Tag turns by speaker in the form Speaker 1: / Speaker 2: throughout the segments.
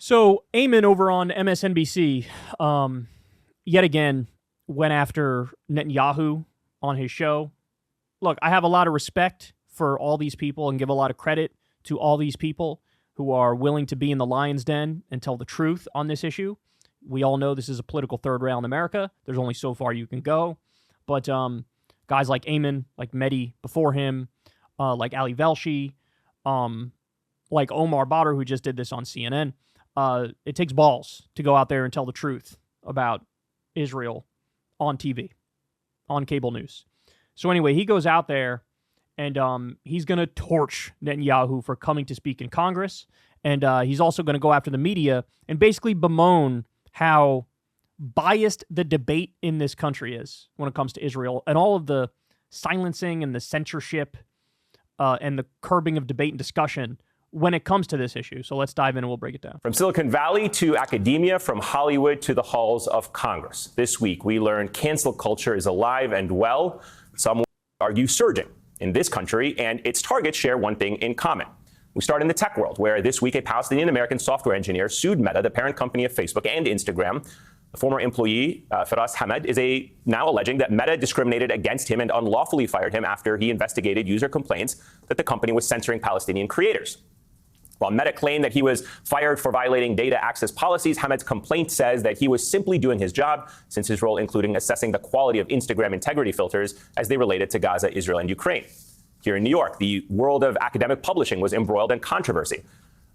Speaker 1: So Ahmed over on MSNBC, yet again, went after Netanyahu on his show. Look, I have a lot of respect for all these people and give a lot of credit to all these people who are willing to be in the lion's den and tell the truth on this issue. We all know this is a political third rail in America. There's only so far you can go. But guys like Ahmed, like Mehdi before him, like Ali Velshi, like Omar Badr, who just did this on CNN, it takes balls to go out there and tell the truth about Israel on TV, on cable news. So anyway, he goes out there and he's going to torch Netanyahu for coming to speak in Congress. And he's also going to go after the media and basically bemoan how biased the debate in this country is when it comes to Israel and all of the silencing and the censorship and the curbing of debate and discussion when it comes to this issue. So let's dive in and we'll break it down.
Speaker 2: From Silicon Valley to academia, from Hollywood to the halls of Congress. This week, we learned cancel culture is alive and well. Some argue surging in this country, and its targets share one thing in common. We start in the tech world, where this week a Palestinian-American software engineer sued Meta, the parent company of Facebook and Instagram. The former employee, Firas Ahmed, is now alleging that Meta discriminated against him and unlawfully fired him after he investigated user complaints that the company was censoring Palestinian creators. While Meta claimed that he was fired for violating data access policies, Ahmed's complaint says that he was simply doing his job, since his role including assessing the quality of Instagram integrity filters as they related to Gaza, Israel, and Ukraine. Here in New York, the world of academic publishing was embroiled in controversy.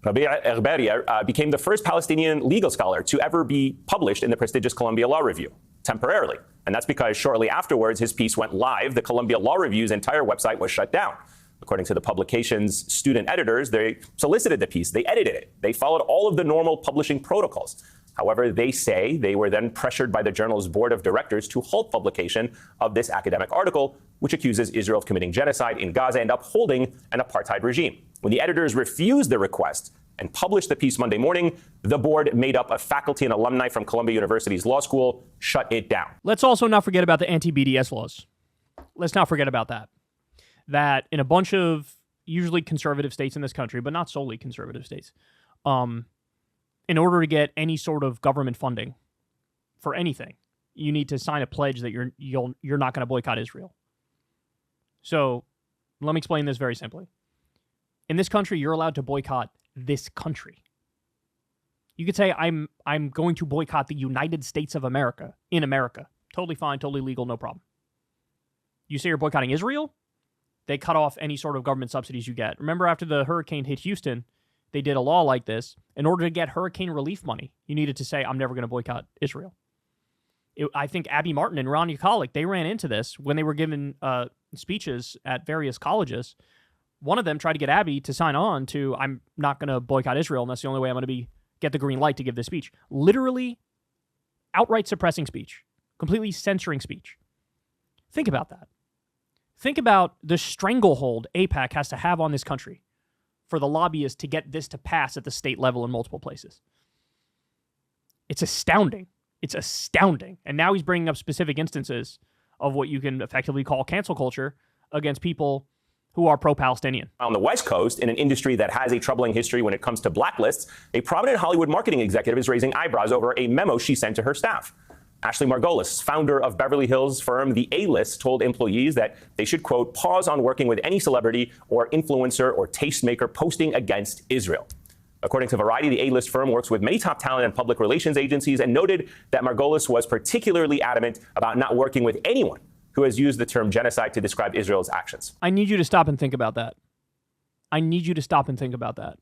Speaker 2: Rabia Erberia became the first Palestinian legal scholar to ever be published in the prestigious Columbia Law Review, temporarily. And that's because shortly afterwards, his piece went live. The Columbia Law Review's entire website was shut down. According to the publication's student editors, they solicited the piece, they edited it, they followed all of the normal publishing protocols. However, they say they were then pressured by the journal's board of directors to halt publication of this academic article, which accuses Israel of committing genocide in Gaza and upholding an apartheid regime. When the editors refused the request and published the piece Monday morning, the board, made up of faculty and alumni from Columbia University's law school, shut it down.
Speaker 1: Let's also not forget about the anti-BDS laws. Let's not forget about that. That in a bunch of usually conservative states in this country, but not solely conservative states, in order to get any sort of government funding for anything, you need to sign a pledge that you're not going to boycott Israel. So let me explain this very simply. In this country, you're allowed to boycott this country. You could say, I'm going to boycott the United States of America in America. Totally fine, totally legal, no problem. You say you're boycotting Israel? They cut off any sort of government subsidies you get. Remember, after the hurricane hit Houston, they did a law like this. In order to get hurricane relief money, you needed to say, I'm never going to boycott Israel. I think Abby Martin and Ron Ukalik, they ran into this when they were given speeches at various colleges. One of them tried to get Abby to sign on to, I'm not going to boycott Israel, and that's the only way I'm going to get the green light to give this speech. Literally outright suppressing speech, completely censoring speech. Think about that. Think about the stranglehold AIPAC has to have on this country for the lobbyists to get this to pass at the state level in multiple places. It's astounding. It's astounding. And now he's bringing up specific instances of what you can effectively call cancel culture against people who are pro-Palestinian.
Speaker 2: On the West Coast, in an industry that has a troubling history when it comes to blacklists, a prominent Hollywood marketing executive is raising eyebrows over a memo she sent to her staff. Ashley Margolis, founder of Beverly Hills firm The A-List, told employees that they should, quote, pause on working with any celebrity or influencer or tastemaker posting against Israel. According to Variety, the A-List firm works with many top talent and public relations agencies and noted that Margolis was particularly adamant about not working with anyone who has used the term genocide to describe Israel's actions.
Speaker 1: I need you to stop and think about that. I need you to stop and think about that.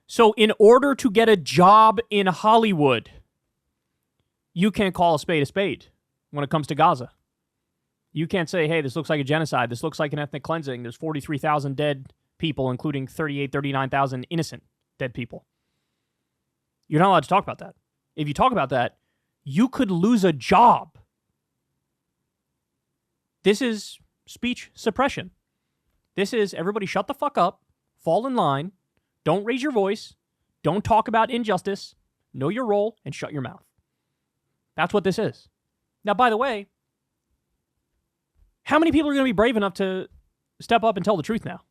Speaker 1: So in order to get a job in Hollywood, you can't call a spade when it comes to Gaza. You can't say, hey, this looks like a genocide. This looks like an ethnic cleansing. There's 43,000 dead people, including 39,000 innocent dead people. You're not allowed to talk about that. If you talk about that, you could lose a job. This is speech suppression. This is everybody shut the fuck up, fall in line, don't raise your voice, don't talk about injustice, know your role, and shut your mouth. That's what this is. Now, by the way, how many people are going to be brave enough to step up and tell the truth now?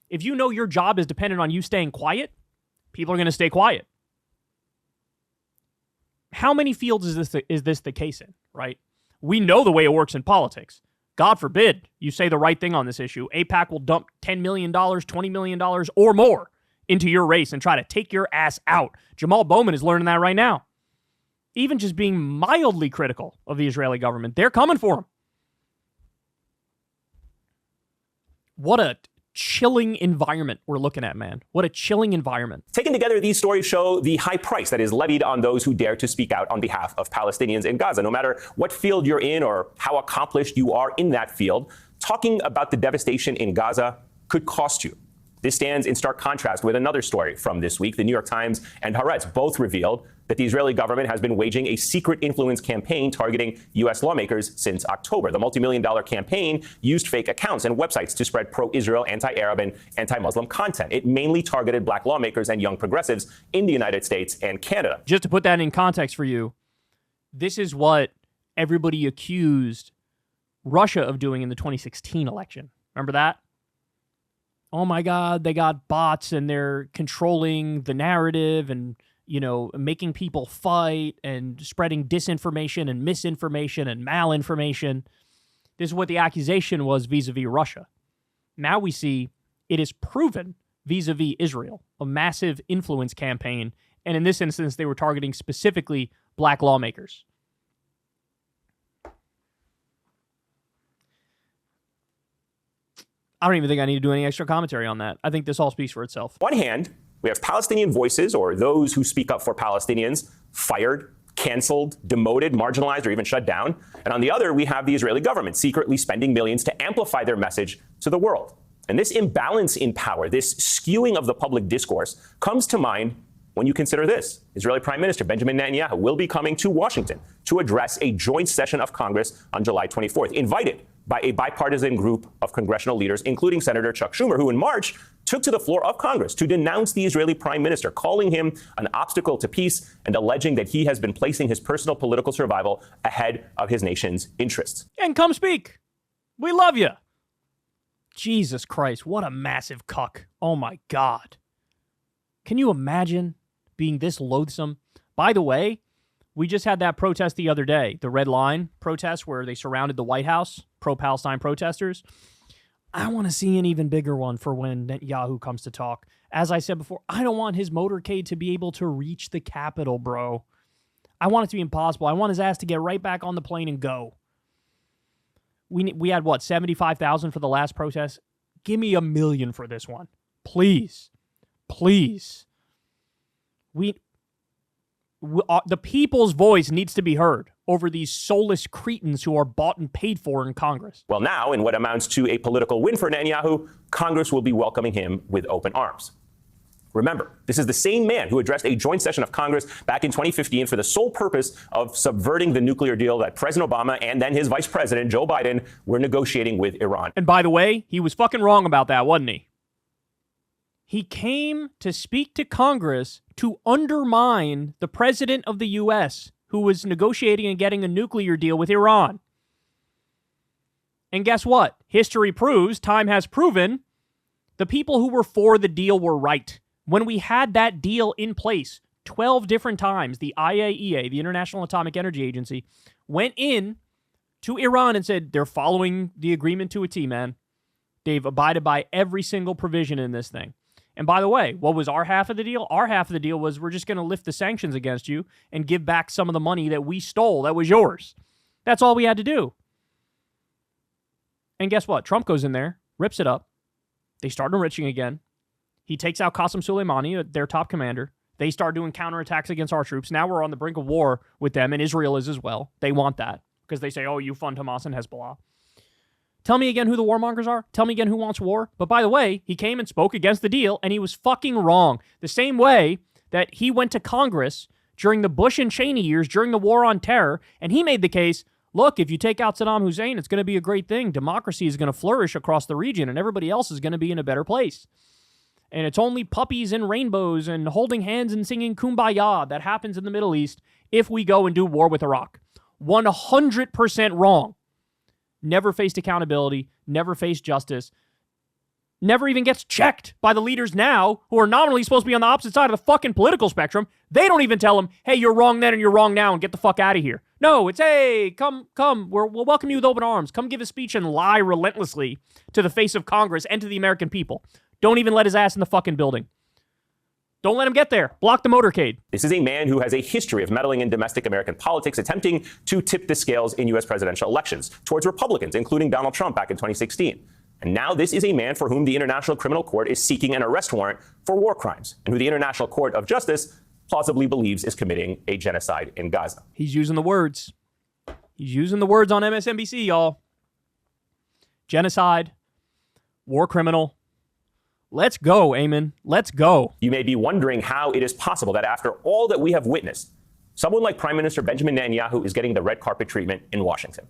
Speaker 1: If you know your job is dependent on you staying quiet, people are going to stay quiet. how many fields is this the case in, right? We know the way it works in politics. God forbid you say the right thing on this issue. AIPAC will dump $10 million, $20 million, or more into your race and try to take your ass out. Jamal Bowman is learning that right now. Even just being mildly critical of the Israeli government, they're coming for him. What a chilling environment we're looking at, man. What a chilling environment.
Speaker 2: Taken together, these stories show the high price that is levied on those who dare to speak out on behalf of Palestinians in Gaza. No matter what field you're in or how accomplished you are in that field, talking about the devastation in Gaza could cost you. This stands in stark contrast with another story from this week. The New York Times and Haaretz both revealed that the Israeli government has been waging a secret influence campaign targeting U.S. lawmakers since October. The multi-million-dollar campaign used fake accounts and websites to spread pro-Israel, anti-Arab, and anti-Muslim content. It mainly targeted black lawmakers and young progressives in the United States and Canada.
Speaker 1: Just to put that in context for you, this is what everybody accused Russia of doing in the 2016 election. Remember that? Oh my God, they got bots and they're controlling the narrative and, you know, making people fight and spreading disinformation and misinformation and malinformation. This is what the accusation was vis-a-vis Russia. Now we see it is proven vis-a-vis Israel, a massive influence campaign. And in this instance, they were targeting specifically black lawmakers. I don't even think I need to do any extra commentary on that. I think this all speaks for itself.
Speaker 2: On one hand, we have Palestinian voices, or those who speak up for Palestinians, fired, canceled, demoted, marginalized, or even shut down. And on the other, we have the Israeli government secretly spending millions to amplify their message to the world. And this imbalance in power, this skewing of the public discourse, comes to mind when you consider this. Israeli Prime Minister Benjamin Netanyahu will be coming to Washington to address a joint session of Congress on July 24th, invited by a bipartisan group of congressional leaders, including Senator Chuck Schumer, who in March took to the floor of Congress to denounce the Israeli prime minister, calling him an obstacle to peace and alleging that he has been placing his personal political survival ahead of his nation's interests.
Speaker 1: And come speak. We love you. Jesus Christ, what a massive cuck. Oh my God. Can you imagine being this loathsome? By the way, we just had that protest the other day, the Red Line protest where they surrounded the White House, pro-Palestine protesters. I want to see an even bigger one for when Netanyahu comes to talk. As I said before, I don't want his motorcade to be able to reach the Capitol, bro. I want it to be impossible. I want his ass to get right back on the plane and go. We had, what, 75,000 for the last protest? Give me 1 million for this one. Please. Please. The people's voice needs to be heard over these soulless cretins who are bought and paid for in Congress.
Speaker 2: Well, now, in what amounts to a political win for Netanyahu, Congress will be welcoming him with open arms. Remember, this is the same man who addressed a joint session of Congress back in 2015 for the sole purpose of subverting the nuclear deal that President Obama and then his vice president, Joe Biden, were negotiating with Iran.
Speaker 1: And by the way, he was fucking wrong about that, wasn't he? He came to speak to Congress to undermine the president of the U.S., who was negotiating and getting a nuclear deal with Iran. And guess what? History proves, time has proven, the people who were for the deal were right. When we had that deal in place 12 different times, the IAEA, the International Atomic Energy Agency, went in to Iran and said, they're following the agreement to a T, man. They've abided by every single provision in this thing. And by the way, what was our half of the deal? Our half of the deal was we're just going to lift the sanctions against you and give back some of the money that we stole that was yours. That's all we had to do. And guess what? Trump goes in there, rips it up. They start enriching again. He takes out Qasem Soleimani, their top commander. They start doing counterattacks against our troops. Now we're on the brink of war with them, and Israel is as well. They want that because they say, oh, you fund Hamas and Hezbollah. Tell me again who the warmongers are. Tell me again who wants war. But by the way, he came and spoke against the deal, and he was fucking wrong. The same way that he went to Congress during the Bush and Cheney years, during the war on terror, and he made the case, look, if you take out Saddam Hussein, it's going to be a great thing. Democracy is going to flourish across the region, and everybody else is going to be in a better place. And it's only puppies and rainbows and holding hands and singing Kumbaya that happens in the Middle East if we go and do war with Iraq. 100% wrong. Never faced accountability, never faced justice. never even gets checked by the leaders now who are nominally supposed to be on the opposite side of the fucking political spectrum. They don't even tell him, hey, you're wrong then and you're wrong now and get the fuck out of here. No, it's, hey, come, we'll welcome you with open arms. Come give a speech and lie relentlessly to the face of Congress and to the American people. Don't even let his ass in the fucking building. Don't let him get there. Block the motorcade.
Speaker 2: This is a man who has a history of meddling in domestic American politics, attempting to tip the scales in U.S. presidential elections towards Republicans, including Donald Trump back in 2016. And now this is a man for whom the International Criminal Court is seeking an arrest warrant for war crimes, and who the International Court of Justice plausibly believes is committing a genocide in Gaza.
Speaker 1: He's using the words. He's using the words on MSNBC, y'all. Genocide, war criminal. Let's go, Ahmed. Let's go.
Speaker 2: You may be wondering how it is possible that after all that we have witnessed, someone like Prime Minister Benjamin Netanyahu is getting the red carpet treatment in Washington.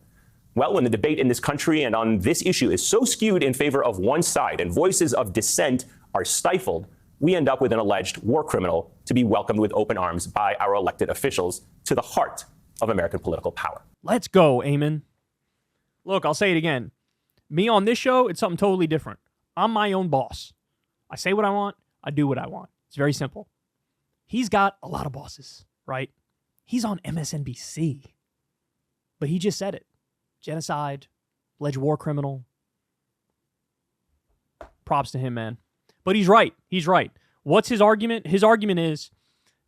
Speaker 2: Well, when the debate in this country and on this issue is so skewed in favor of one side and voices of dissent are stifled, we end up with an alleged war criminal to be welcomed with open arms by our elected officials to the heart of American political power.
Speaker 1: Let's go, Ahmed. Look, I'll say it again. Me on this show, it's something totally different. I'm my own boss. I say what I want. I do what I want. It's very simple. He's got a lot of bosses, right? He's on MSNBC. But he just said it. Genocide, alleged war criminal. Props to him, man. But he's right. He's right. What's his argument? His argument is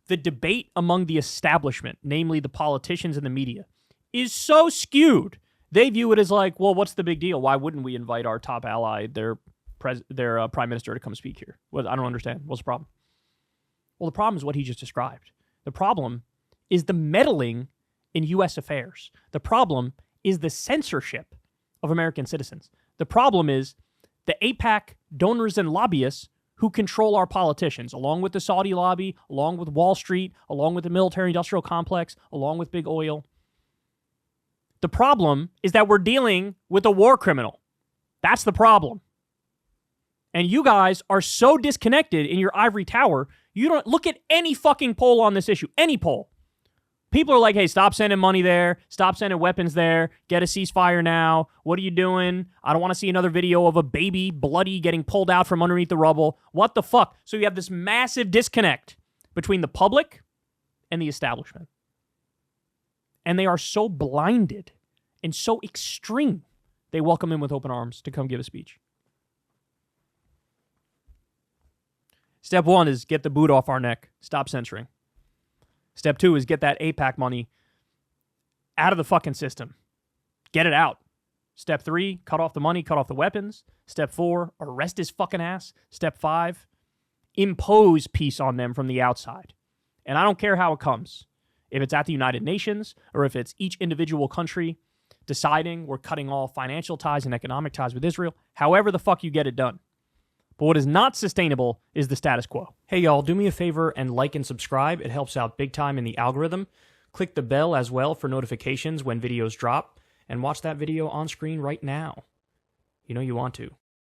Speaker 1: the debate among the establishment, namely the politicians and the media, is so skewed. They view it as like, well, what's the big deal? Why wouldn't we invite our top ally, their prime minister, to come speak here? Well, I don't understand. What's the problem? Well, the problem is what he just described. The problem is the meddling in U.S. affairs. The problem is the censorship of American citizens. The problem is the AIPAC donors and lobbyists who control our politicians, along with the Saudi lobby, along with Wall Street, along with the military-industrial complex, along with big oil. The problem is that we're dealing with a war criminal. That's the problem. And you guys are so disconnected in your ivory tower, you don't look at any fucking poll on this issue, any poll. People are like, hey, stop sending money there. Stop sending weapons there. Get a ceasefire now. What are you doing? I don't want to see another video of a baby bloody getting pulled out from underneath the rubble. What the fuck? So you have this massive disconnect between the public and the establishment. And they are so blinded and so extreme, they welcome him with open arms to come give a speech. Step one is get the boot off our neck. Stop censoring. Step two is get that AIPAC money out of the fucking system. Get it out. Step three, cut off the money, cut off the weapons. Step four, arrest his fucking ass. Step five, impose peace on them from the outside. And I don't care how it comes. If it's at the United Nations or if it's each individual country deciding we're cutting all financial ties and economic ties with Israel, however the fuck you get it done. But what is not sustainable is the status quo. Hey, y'all, do me a favor and like and subscribe. It helps out big time in the algorithm. Click the bell as well for notifications when videos drop. And watch that video on screen right now. You know you want to.